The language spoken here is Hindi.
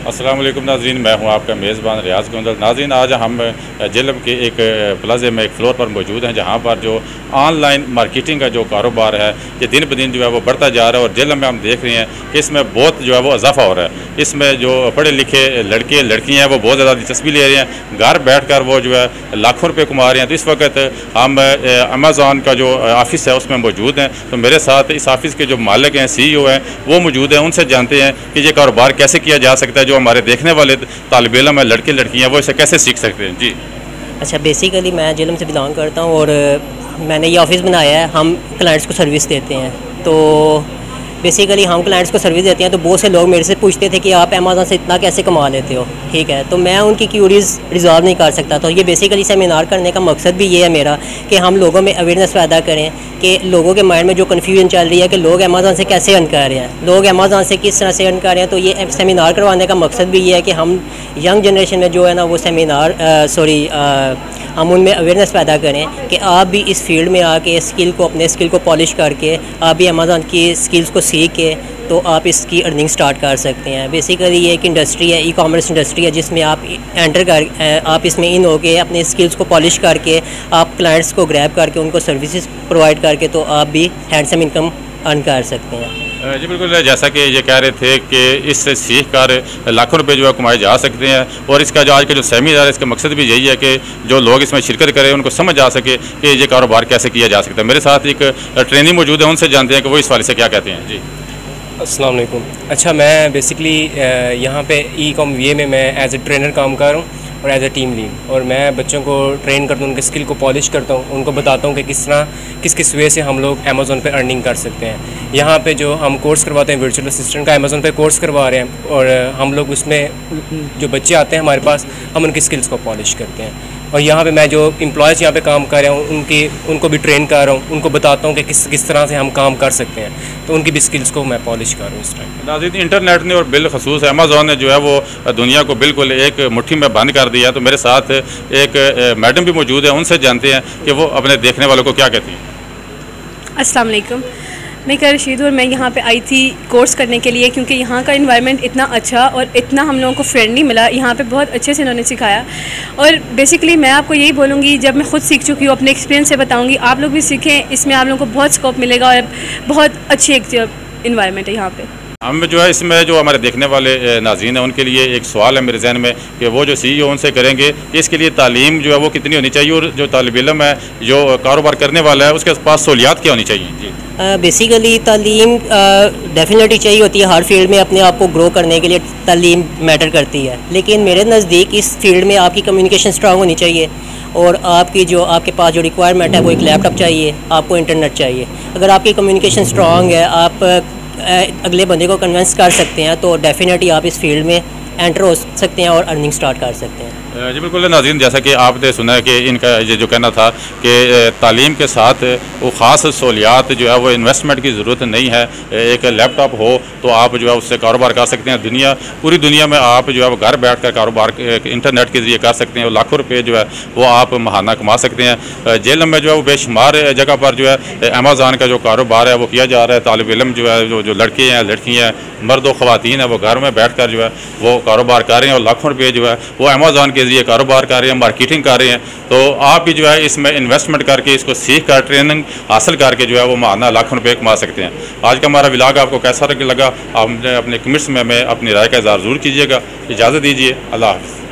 अस्सलाम वालेकुम नाज़रीन, मैं हूं आपका मेज़बान रियाज़ गोंदल। नाज़रीन, आज हम जेलम के एक प्लाजे में एक फ्लोर पर मौजूद हैं जहां पर जो ऑनलाइन मार्केटिंग का जो कारोबार है ये दिन ब दिन जो है वो बढ़ता जा रहा है। और जेलम में हम देख रहे हैं कि इसमें बहुत जो है वो इजाफा हो रहा है। इसमें जो पढ़े लिखे लड़के लड़कियाँ हैं वो बहुत ज़्यादा दिलचस्पी ले रहे हैं, घर बैठ कर वो जो है लाखों रुपये कमा रहे हैं। तो इस वक्त हम अमेज़ॉन का जो ऑफ़िस है उसमें मौजूद हैं। तो मेरे साथ इस ऑफ़िस के जो मालिक हैं, CEO हैं, वो मौजूद हैं। उनसे जानते हैं कि ये कारोबार कैसे किया जा सकता है। जो हमारे देखने वाले तालिब इल्म है, लड़के लड़कियाँ, वो इसे कैसे सीख सकते हैं। जी अच्छा, बेसिकली मैं जेलम से बिलोंग करता हूँ और मैंने ये ऑफ़िस बनाया है। हम क्लाइंट्स को सर्विस देते हैं। तो बेसिकली हम क्लाइंट्स को सर्विस देते हैं। तो बहुत से लोग मेरे से पूछते थे कि आप अमेज़ॉन से इतना कैसे कमा लेते हो, ठीक है। तो मैं उनकी क्यूरीज रिजॉल्व नहीं कर सकता। तो ये बेसिकली सेमिनार करने का मकसद भी ये है मेरा कि हम लोगों में अवेयरनेस पैदा करें कि लोगों के माइंड में जो कन्फ्यूजन चल रही है कि लोग अमेज़ॉन से कैसे अर्न कर रहे हैं, लोग अमेज़ॉन से किस तरह से अर्न कर रहे हैं। तो ये सेमिनार करवाने का मकसद भी ये है कि हम यंग जनरेशन में जो है ना वो सेमिनार हम उनमें अवेयरनेस पैदा करें कि आप भी इस फील्ड में आके अपने स्किल को पॉलिश करके आप भी अमेज़ॉन की स्किल्स को सीख के तो आप इसकी अर्निंग स्टार्ट कर सकते हैं। बेसिकली ये एक इंडस्ट्री है, ई-कॉमर्स इंडस्ट्री है, जिसमें आप इसमें इन होके अपने स्किल्स को पॉलिश करके आप क्लाइंट्स को ग्रैब करके उनको सर्विसेज प्रोवाइड करके तो आप भी हैंडसम इनकम अर्न कर सकते हैं। जी बिल्कुल, जैसा कि ये कह रहे थे कि इससे सीख कर लाखों रुपए जो है कमाए जा सकते हैं। और इसका जो आज का जो सेमिनार है इसका मकसद भी यही है कि जो लोग इसमें शिरकत करें उनको समझ आ सके कि ये कारोबार कैसे किया जा सकता है। मेरे साथ एक ट्रेनिंग मौजूद है, उनसे जानते हैं कि वो इस वाले से क्या कहते हैं। जी अस्सलाम वालेकुम। अच्छा, मैं बेसिकली यहाँ पे ई-कॉम में मैं एज ए ट्रेनर काम कर रहा हूँ और एज ए टीम लीड। और मैं बच्चों को ट्रेन करता हूँ, उनके स्किल को पॉलिश करता हूँ, उनको बताता हूँ कि किस वे से हम लोग अमेज़ॉन पे अर्निंग कर सकते हैं। यहाँ पे जो हम कोर्स करवाते हैं वर्चुअल असिस्टेंट का, अमेज़ॉन पे कोर्स करवा रहे हैं। और हम लोग उसमें जो बच्चे आते हैं हमारे पास, हम उनकी स्किल्स को पॉलिश करते हैं। और यहाँ पे मैं जो एम्प्लॉयज़ यहाँ पे काम कर रहा हूँ उनको भी ट्रेन कर रहा हूँ, उनको बताता हूँ कि किस तरह से हम काम कर सकते हैं। तो उनकी भी स्किल्स को मैं पॉलिश कर रहा हूँ इस टाइम। नाज़रीन, इंटरनेट ने और बिलखसूस अमेज़ॉन ने जो है वो दुनिया को बिल्कुल एक मुट्ठी में बंद कर दिया। तो मेरे साथ एक मैडम भी मौजूद है, उनसे जानते हैं कि वो अपने देखने वालों को क्या कहती हैं। अस्सलाम वालेकुम, मैं रशीद और मैं यहाँ पे आई थी कोर्स करने के लिए, क्योंकि यहाँ का एनवायरनमेंट इतना अच्छा और इतना हम लोगों को फ्रेंडली मिला। यहाँ पे बहुत अच्छे से इन्होंने सिखाया। और बेसिकली मैं आपको यही बोलूँगी, जब मैं खुद सीख चुकी हूँ अपने एक्सपीरियंस से बताऊँगी, आप लोग भी सीखें। इसमें आप लोगों को बहुत स्कोप मिलेगा और बहुत अच्छी एक इन्वायरमेंट है यहाँ पे। हम जो है इसमें जो हमारे देखने वाले नाज़रीन हैं उनके लिए एक सवाल है मेरे जहन में कि वो जो CEO उनसे करेंगे कि इसके लिए तालीम जो है वो कितनी होनी चाहिए, और जो तालिब इल्म है जो कारोबार करने वाला है उसके पास सहूलियात क्या होनी चाहिए। जी बेसिकली तालीम डेफिनेटली चाहिए होती है। हर फील्ड में अपने आप को ग्रो करने के लिए तालीम मैटर करती है। लेकिन मेरे नज़दीक इस फील्ड में आपकी कम्युनिकेशन स्ट्रांग होनी चाहिए और आपके पास जो रिक्वायरमेंट है वो एक लैपटॉप चाहिए, आपको इंटरनेट चाहिए। अगर आपकी कम्युनिकेशन स्ट्रांग है, आप अगले बंदे को कन्विंस कर सकते हैं, तो डेफिनेटली आप इस फील्ड में एंटर हो सकते हैं और अर्निंग स्टार्ट कर सकते हैं। जी बिल्कुल नाज़रीन, जैसा कि आपने सुना है कि इनका ये जो कहना था कि तालीम के साथ वो ख़ास सहूलियात जो है वो इन्वेस्टमेंट की ज़रूरत नहीं है। एक लैपटॉप हो तो आप जो है उससे कारोबार कर सकते हैं। पूरी दुनिया में आप जो है वो घर बैठ कर कारोबार इंटरनेट के ज़रिए कर सकते हैं और लाखों रुपये जो है वो आप महाना कमा सकते हैं। जेलम में जो है वो बेशुमार जगह पर जो है अमेज़ॉन का जो कारोबार है वो किया जा रहा है। तालिब इल्म जो है जो लड़के हैं, लड़कियाँ, मर्द व ख़वातीन हैं, वो घर में बैठ कर जो है वो कारोबार कर रहे हैं और लाखों रुपये जो है वो अमेज़ॉन के ज़रिए कारोबार कर रहे हैं, मार्केटिंग कर रहे हैं। तो आप भी जो है इसमें इन्वेस्टमेंट करके इसको सीख कर ट्रेनिंग हासिल करके जो है वो महाना लाखों रुपये कमा सकते हैं। आज का हमारा व्लॉग आपको कैसा लगा, आपने अपने कमेंट्स में अपनी राय का इज़हार ज़रूर कीजिएगा। इजाज़त दीजिए, अल्लाह हाफ़िज़।